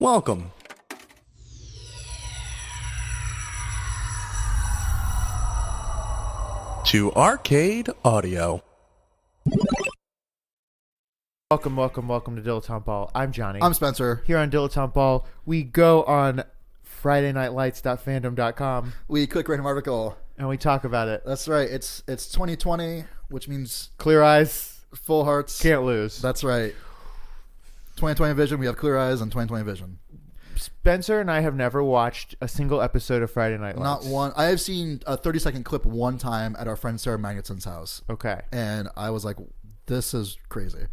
Welcome to Arcade Audio. Welcome to Dilettante Ball. I'm Johnny. I'm Spencer. Here on Dilettante Ball, we go on FridayNightLights.fandom.com We click random article. and we talk about it. That's right. It's 2020, which means Clear eyes, full hearts. can't lose. That's right. 2020 vision. We have clear eyes and 2020 vision. Spencer and I have never watched a single episode of Friday Night Lights. Not one. I have seen a 30-second clip one time at our friend Sarah Magnuson's house, Okay. and I was like, "This is crazy."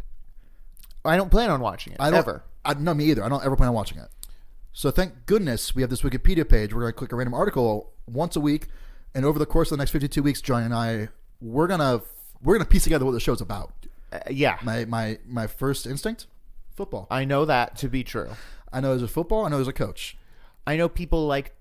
I don't plan on watching it, I don't ever. No, me either. I don't ever plan on watching it. So thank goodness we have this Wikipedia page. We're going to click a random article once a week, and over the course of the next 52 weeks, Johnny and I, we're gonna piece together what the show's about. Yeah. My first instinct, football. I know that to be true. I know there's a football. I know there's a coach. I know people like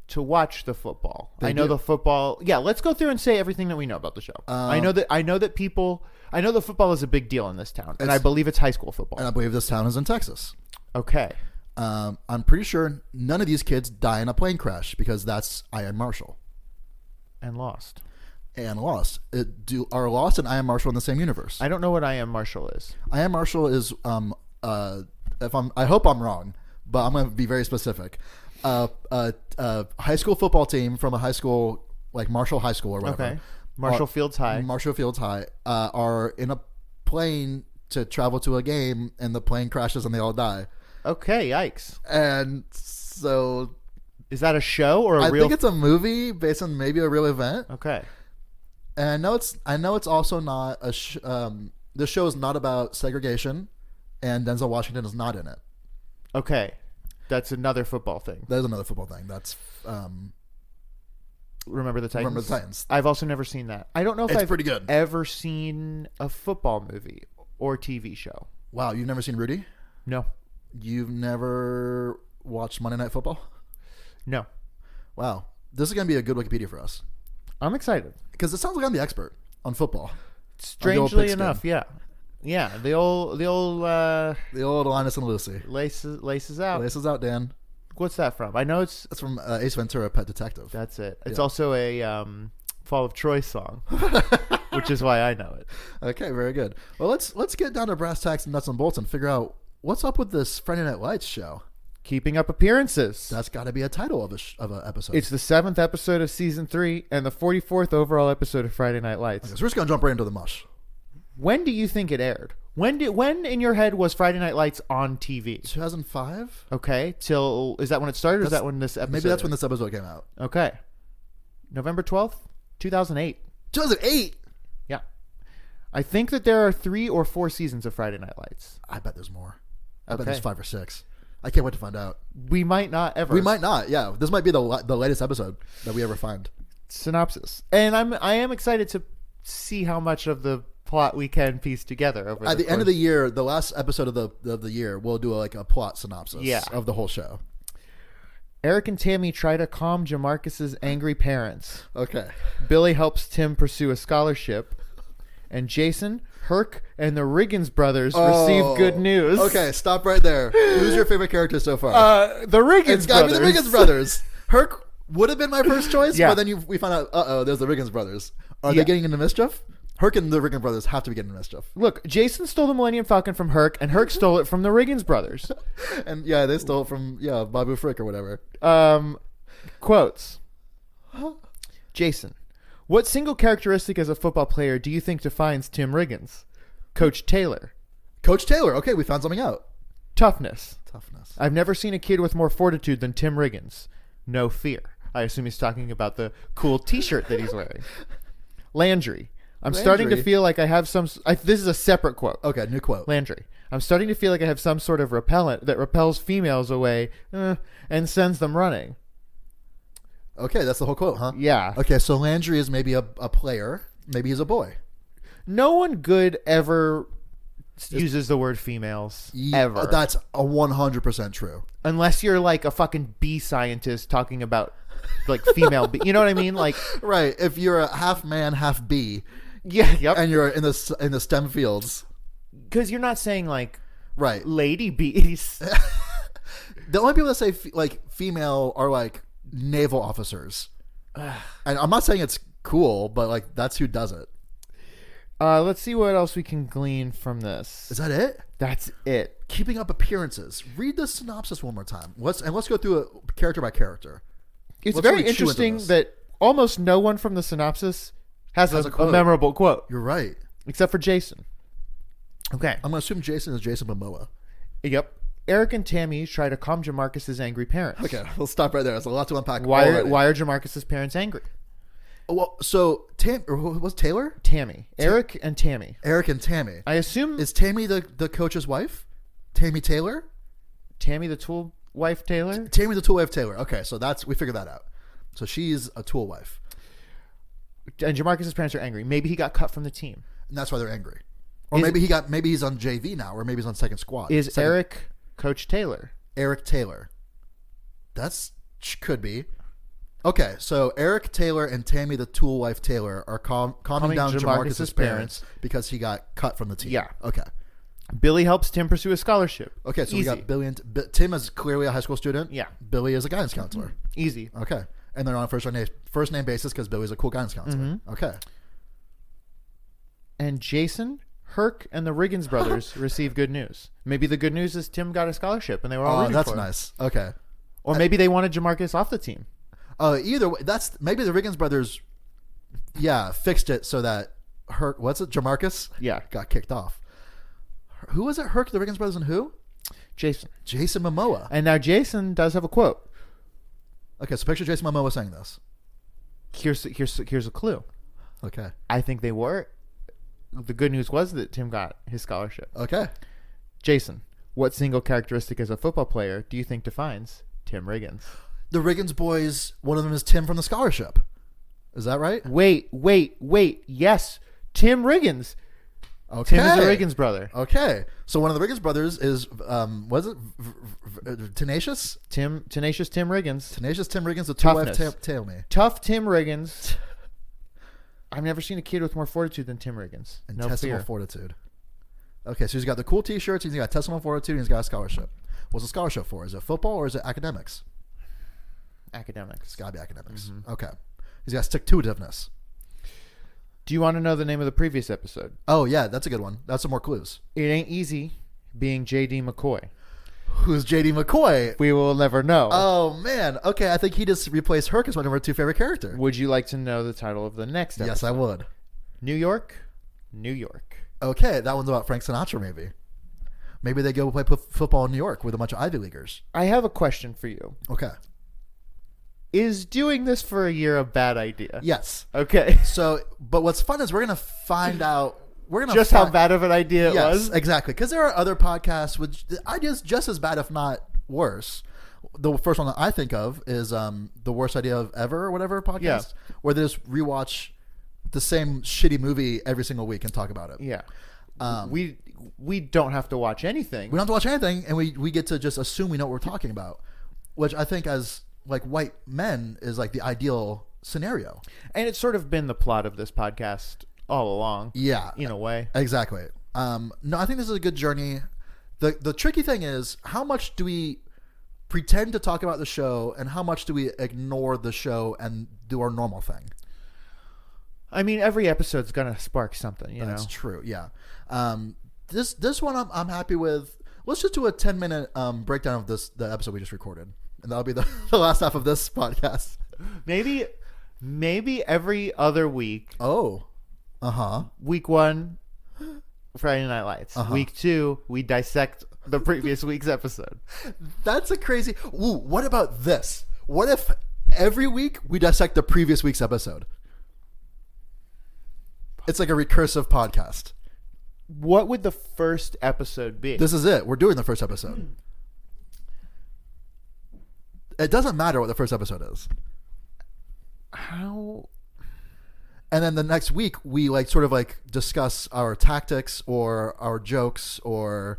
to watch the football. They I know do. the football. Yeah, let's go through and say everything that we know about the show. I know that people. I know the football is a big deal in this town, and I believe it's high school football. And I believe this town is in Texas. Okay. I'm pretty sure none of these kids die in a plane crash because that's I Am Marshall And Lost. and Lost. Are Lost and I Am Marshall in the same universe? I don't know what I Am Marshall is. I Am Marshall is I hope I'm wrong, but I'm going to be very specific. High school football team from a high school like Marshall High School or whatever. Okay. Marshall Fields High. Marshall Fields High are in a plane to travel to a game, and the plane crashes and they all die. Okay, yikes. And so Is that a show or a I real? think it's a movie based on maybe a real event. Okay. And I know it's also not a. This show is not about segregation, and Denzel Washington is not in it. Okay. That's another football thing. There's another football thing. That's Remember the Titans? Remember the Titans. I've also never seen that. I don't know if It's I've pretty good. ever seen a football movie or TV show. Wow, you've never seen Rudy? No. You've never watched Monday Night Football? No. Wow, this is gonna be a good Wikipedia for us I'm excited. because it sounds like I'm the expert on football. Strangely pigskin. enough, yeah. Yeah, the old The old Linus and Lucy. laces out. Laces out, Dan. What's that from? I know it's That's from Ace Ventura: Pet Detective. that's it. It's Yeah. also a Fall of Troy song, which is why I know it. Okay, very good. Well, let's get down to brass tacks and nuts and bolts and figure out what's up with this Friday Night Lights show. Keeping Up Appearances. That's got to be a title of an episode. It's the 7th episode of season 3 and the 44th overall episode of Friday Night Lights. So we're just gonna jump right into the mush. When do you think it aired? When in your head was Friday Night Lights on TV? 2005. Okay, till is that when it started? Or is That's- that when this episode? Maybe that's when aired? this episode came out. Okay, November 12th, 2008. 2008. Yeah, I think that there are 3 or 4 seasons of Friday Night Lights. I bet there's more. I bet Okay. there's 5 or 6. I can't wait to find out. We might not ever. We might not. Yeah, this might be the latest episode that we ever find. Synopsis, and I am excited to see how much of the plot we can piece together over At the end of the year, the last episode of the year, we'll do a plot synopsis Yeah. of the whole show. Eric and Tammy try to calm Jamarcus's angry parents. Okay. Billy helps Tim pursue a scholarship, and Jason, Herc, and the Riggins brothers receive good news. Okay, stop right there. Who's your favorite character so far? The Riggins It's got to be brothers. the Riggins brothers. Herc would have been my first choice, Yeah. but then we found out, there's the Riggins brothers. Are Yeah. they getting into mischief? Herc and the Riggins brothers have to be getting into mischief. Look, Jason stole the Millennium Falcon from Herc, and Herc stole it from the Riggins brothers. And yeah, they stole it from, Babu Frick or whatever. Quotes. Jason, what single characteristic as a football player do you think defines Tim Riggins? Coach Taylor. Coach Taylor. Okay, we found something out. Toughness. Toughness. I've never seen a kid with more fortitude than Tim Riggins. No fear. I assume he's talking about the cool T-shirt that he's wearing. Landry. I'm starting to Landry? feel like I have some... this is a separate quote. Okay, new quote. Landry. I'm starting to feel like I have some sort of repellent that repels females away and sends them running. Okay, that's the whole quote, huh? Yeah. Okay, so Landry is maybe a player. Maybe he's a boy. No one good ever uses the word females. Ever. That's 100% true. Unless you're like a fucking bee scientist talking about like female bee. You know what I mean? Like, Right. If you're a half man, half bee, yeah, yep. and you're in the STEM fields, Because you're not saying like right? lady bees. The only people that say like female are like naval officers. And I'm not saying it's cool, but like that's who does it. Let's see what else we can glean from this. Is that it? That's it. Keeping up appearances. Read the synopsis one more time. Let's go through it character by character. It's Let's very really chew into interesting this. that almost no one from the synopsis has Has a a quote. memorable quote, You're right. except for Jason. Okay. I'm gonna assume Jason is Jason Momoa. Yep. Eric and Tammy try to calm Jamarcus's angry parents. Okay, we'll stop right there. There's a lot to unpack. Why already. are Jamarcus's parents angry? Well, so was Taylor? Tammy. Eric and Tammy. Eric and Tammy. I assume Is Tammy the coach's wife? Tammy Taylor? Tammy the tool wife Taylor? Tammy the tool wife Taylor. Okay, so we figured that out. So she's a tool wife, And Jamarcus's parents are angry. Maybe he got cut from the team. and that's why they're angry. Or Is- maybe he's on JV now, or maybe he's on second squad. Is Second- Eric Coach Taylor? Eric Taylor? Could be. Okay, so Eric Taylor and Tammy the tool wife Taylor are calming down Jamarcus's parents because he got cut from the team. Yeah. Okay. Billy helps Tim pursue a scholarship. Okay, so Easy. we got Billy and Tim is clearly a high school student. Yeah. Billy is a guidance counselor. Easy. Okay, and they're on a first name basis because Billy's a cool guidance counselor. Mm-hmm. Okay. And Jason, Herc, and the Riggins brothers receive good news. Maybe the good news is Tim got a scholarship and they were all Oh, rooting that's for him. nice. Okay. Or maybe they wanted Jamarcus off the team. Either way, that's maybe the Riggins brothers. Yeah, fixed it so that Herc, what's it, Jamarcus? Yeah. Got kicked off. Who was it? Herc, the Riggins brothers, and who? Jason. Jason Momoa. And now Jason does have a quote. Okay, so picture Jason Momoa saying this. Here's a clue. Okay. I think they were. The good news was that Tim got his scholarship. Okay. Jason, what single characteristic as a football player do you think defines Tim Riggins? The Riggins boys, one of them is Tim from the scholarship. Is that right? Wait. Yes, Tim Riggins. Okay. Tim is a Riggins brother. Okay. So one of the Riggins brothers is, was it Tenacious? Tenacious Tim Riggins. Tenacious Tim Riggins, the two-wife Toughness. tail me. Tough Tim Riggins. I've never seen a kid with more fortitude than Tim Riggins. No Intestinal fear. fortitude. Okay, so he's got the cool T-shirts, he's got intestinal fortitude, and he's got a scholarship. What's the scholarship for? Is it football or is it academics? Academics. It's got to be academics. Mm-hmm. Okay. He's got stick-to-itiveness. Do you want to know the name of the previous episode? Oh, yeah, that's a good one. That's some more clues. It ain't easy being J.D. McCoy. Who's J.D. McCoy? We will never know. Oh, man. Okay, I think he just replaced Herc as my number 2 favorite character. Would you like to know the title of the next episode? Yes, I would. New York, New York. Okay, that one's about Frank Sinatra, maybe. Maybe they go play football in New York with a bunch of Ivy Leaguers. I have a question for you. Okay. Is doing this for a year a bad idea? Yes. Okay. So, but what's fun is we're going to find out. We're going to Just how bad of an idea it Yes, was? exactly. Because there are other podcasts with the ideas just as bad, if not worse. The first one that I think of is the worst idea of ever or whatever podcast, Yeah. where they just rewatch the same shitty movie every single week and talk about it. Yeah. We don't have to watch anything. We don't have to watch anything, and we get to just assume we know what we're talking about, which I think as like white men is like the ideal scenario. And it's sort of been the plot of this podcast all along. Yeah, In a way. exactly. No, I think this is a good journey. The tricky thing is how much do we pretend to talk about the show, and how much do we ignore the show and do our normal thing? I mean, every episode's going to spark something, you That's know? true. Yeah. This one I'm happy with. Let's just do a 10-minute breakdown of the episode we just recorded, and that'll be the last half of this podcast. Maybe every other week. Oh. Week 1, Friday Night Lights. Week 2, we dissect the previous week's episode. That's a crazy. Ooh, what about this? What if every week we dissect the previous week's episode? It's like a recursive podcast. What would the first episode be? This is it. We're doing the first episode. It doesn't matter what the first episode is. How? And then the next week we like sort of like discuss our tactics or our jokes or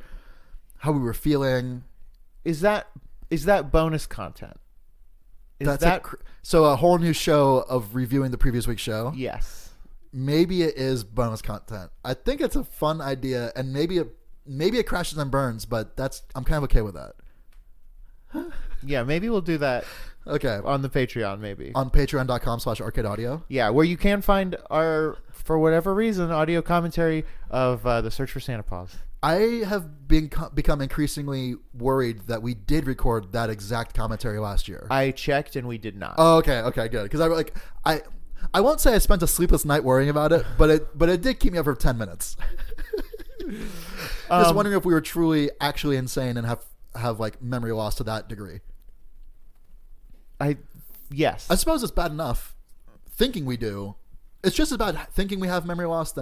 how we were feeling. Is that bonus content? So a whole new show of reviewing the previous week's show? Yes. Maybe it is bonus content. I think it's a fun idea, and maybe it crashes and burns, but I'm kind of okay with that. Yeah, maybe we'll do that Okay. on the Patreon, maybe. On patreon.com/arcadeaudio. Yeah, where you can find our, for whatever reason, audio commentary of The Search for Santa Paws. I have become increasingly worried that we did record that exact commentary last year. I checked and we did not. Oh, okay, good. Because I won't say I spent a sleepless night worrying about it, but it did keep me up for 10 minutes. Just wondering if we were truly actually insane and have like memory loss to that degree. Yes. I suppose it's bad enough thinking we do. It's just as bad thinking we have memory loss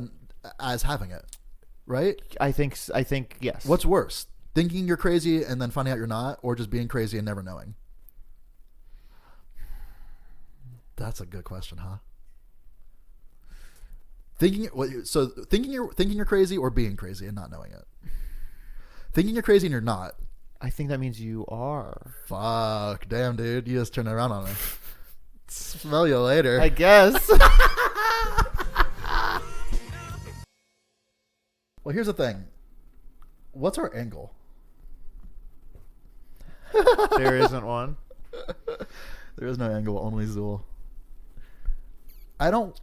as having it, right? I think yes. What's worse, thinking you're crazy and then finding out you're not, or just being crazy and never knowing? That's a good question, huh? Thinking you're crazy or being crazy and not knowing it. Thinking you're crazy and you're not. I think that means you are. Fuck, damn, dude, you just turned it around on me. Smell you later. I guess. Well, here's the thing. What's our angle? There isn't one. There is no angle, only Zool. I'm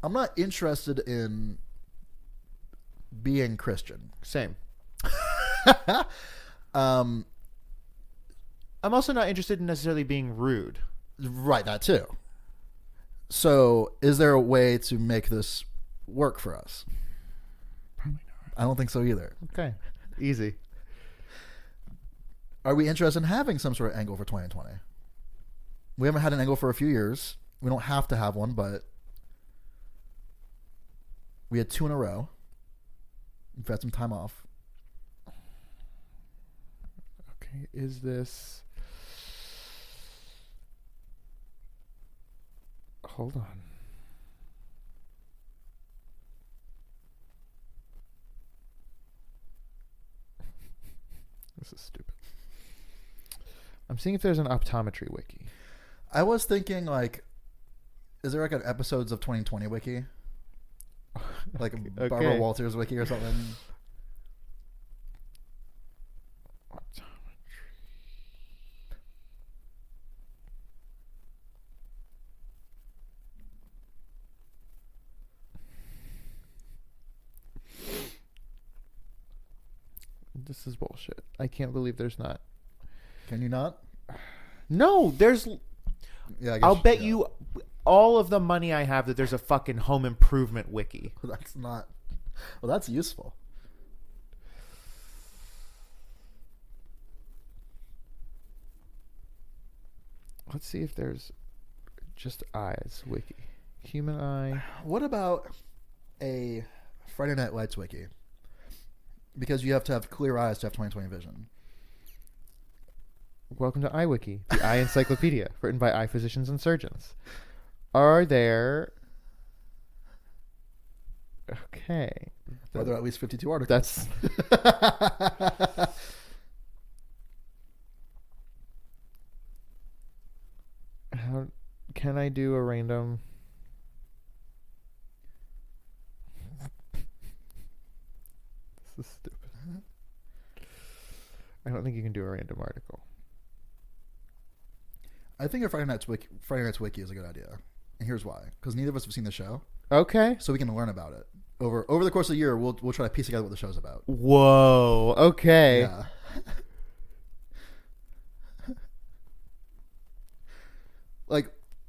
not interested in being Christian. Same. I'm also not interested in necessarily being rude. Right, that too. So, is there a way to make this work for us? Probably not. I don't think so either. Okay. Easy. Are we interested in having some sort of angle for 2020? We haven't had an angle for a few years. We don't have to have one, but we had 2 in a row. We've had some time off. Okay, is this... Hold on. This is stupid. I'm seeing if there's an optometry wiki. I was thinking, like, is there like an episodes of 2020 wiki? Like a Barbara Okay. Walters wiki or something? This is bullshit. I can't believe there's not. Can you not? No, there's... Yeah, I guess, I'll bet you all of the money I have that there's a fucking home improvement wiki. That's not... Well, that's useful. Let's see if there's just eyes wiki. Human eye. What about a Friday Night Lights wiki? Because you have to have clear eyes to have 20/20 vision. Welcome to iWiki, the eye encyclopedia, written by eye physicians and surgeons. Are there... Okay. Are there at least 52 articles? That's... How can I do a random... This is stupid. I don't think you can do a random article. I think a Friday Night's wiki is a good idea. And here's why. Because neither of us have seen the show. Okay. So we can learn about it. Over the course of the year, we'll try to piece together what the show's about. Whoa. Okay. Yeah.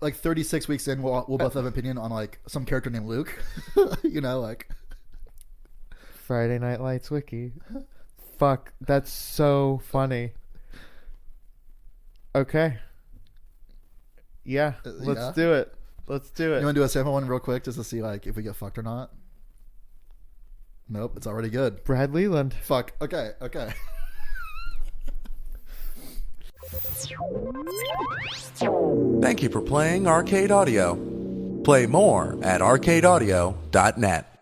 like 36 weeks in, we'll both have an opinion on like some character named Luke. You know, like Friday Night Lights wiki. Fuck, that's so funny. Okay. Yeah, let's yeah. do it. Let's do it. You want to do a sample one real quick just to see like if we get fucked or not? Nope, it's already good. Brad Leland. Fuck. Okay. Thank you for playing Arcade Audio. Play more at arcadeaudio.net.